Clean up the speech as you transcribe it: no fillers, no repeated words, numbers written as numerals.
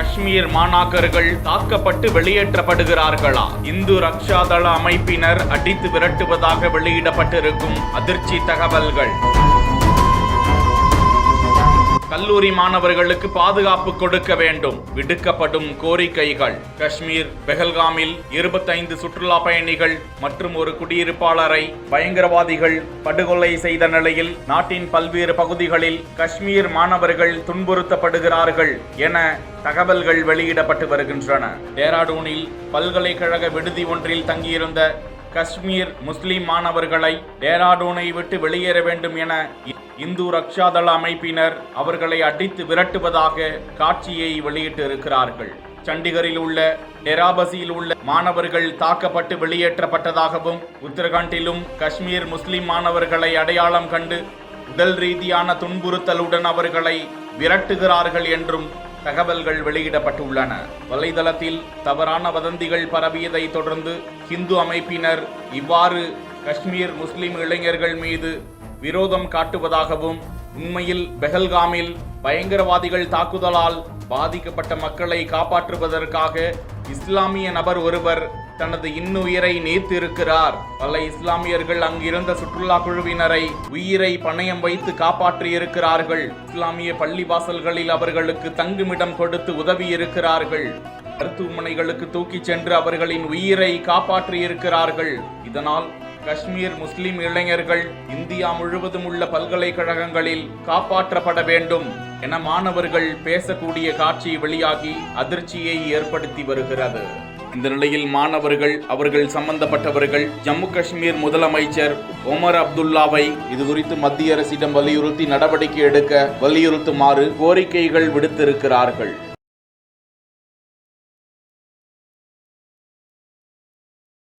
காஷ்மீர் மாணாக்கர்கள் தாக்கப்பட்டு வெளியேற்றப்படுகிறார்களா? இந்து ரக்ஷா தள அமைப்பினர் அடித்து விரட்டுவதாக வெளியிடப்பட்டிருக்கும் அதிர்ச்சி தகவல்கள். கல்லூரி மாணவர்களுக்கு பாதுகாப்பு கொடுக்க வேண்டும், விடுக்கப்படும் கோரிக்கைகள். காஷ்மீர் பெஹல்காமில் 25 சுற்றுலா பயணிகள் மற்றும் ஒரு குடியிருப்பாளரை பயங்கரவாதிகள் படுகொலை செய்த நிலையில் நாட்டின் பல்வேறு பகுதிகளில் காஷ்மீர் மாணவர்கள் துன்புறுத்தப்படுகிறார்கள் என தகவல்கள் வெளியிடப்பட்டு வருகின்றன. டேராடூனில் பல்கலைக்கழக விடுதி ஒன்றில் தங்கியிருந்த காஷ்மீர் முஸ்லிம் மாணவர்களை டேராடூனை விட்டு வெளியேற வேண்டும் என இந்து ரக்ஷா தள அமைப்பினர் அவர்களை அடித்து விரட்டுவதாக காட்சியை வெளியிட்டு இருக்கிறார்கள். சண்டிகரில் உள்ள டெராபசியில் உள்ள மாணவர்கள் தாக்கப்பட்டு வெளியேற்றப்பட்டதாகவும், உத்தரகாண்டிலும் காஷ்மீர் முஸ்லிம் மாணவர்களை அடையாளம் கண்டு உடல் ரீதியான துன்புறுத்தலுடன் அவர்களை விரட்டுகிறார்கள் என்றும் தகவல்கள் வெளியிடப்பட்டுள்ளன. வலைதளத்தில் தவறான வதந்திகள் பரவியதை தொடர்ந்து இந்து அமைப்பினர் இவ்வாறு காஷ்மீர் முஸ்லிம் இளைஞர்கள் மீது விரோதம் காட்டுவதாகவும், உண்மையில் பெஹல்காமில் பயங்கரவாதிகள் தாக்குதலால் பாதிக்கப்பட்ட மக்களை காப்பாற்றுவதற்காக இஸ்லாமிய நபர் ஒருவர் தனது இன்னுயிரை நீத்திருக்கிறார். பல இஸ்லாமியர்கள் அங்கிருந்த சுற்றுலா குழுவினரை உயிரை பணயம் வைத்து காப்பாற்றியிருக்கிறார்கள். இஸ்லாமிய பள்ளிவாசல்களில் அவர்களுக்கு தங்குமிடம் கொடுத்து உதவி இருக்கிறார்கள். மருத்துவமனைகளுக்கு தூக்கிச் சென்று அவர்களின் உயிரை காப்பாற்றியிருக்கிறார்கள். இதனால் காஷ்மீர் முஸ்லிம் இளைஞர்கள் இந்தியா முழுவதும் உள்ள பல்கலைக்கழகங்களில் காப்பாற்றப்பட வேண்டும் என மாணவர்கள் பேசக்கூடிய காட்சி வெளியாகி அதிர்ச்சியை ஏற்படுத்தி வருகிறது. இந்த நிலையில் மாணவர்கள், அவர்கள் சம்பந்தப்பட்டவர்கள் ஜம்மு காஷ்மீர் முதலமைச்சர் ஒமர் அப்துல்லாவை இது குறித்து மத்திய அரசிடம் வலியுறுத்தி நடவடிக்கை எடுக்க வலியுறுத்துமாறு கோரிக்கைகள் விடுத்திருக்கிறார்கள்.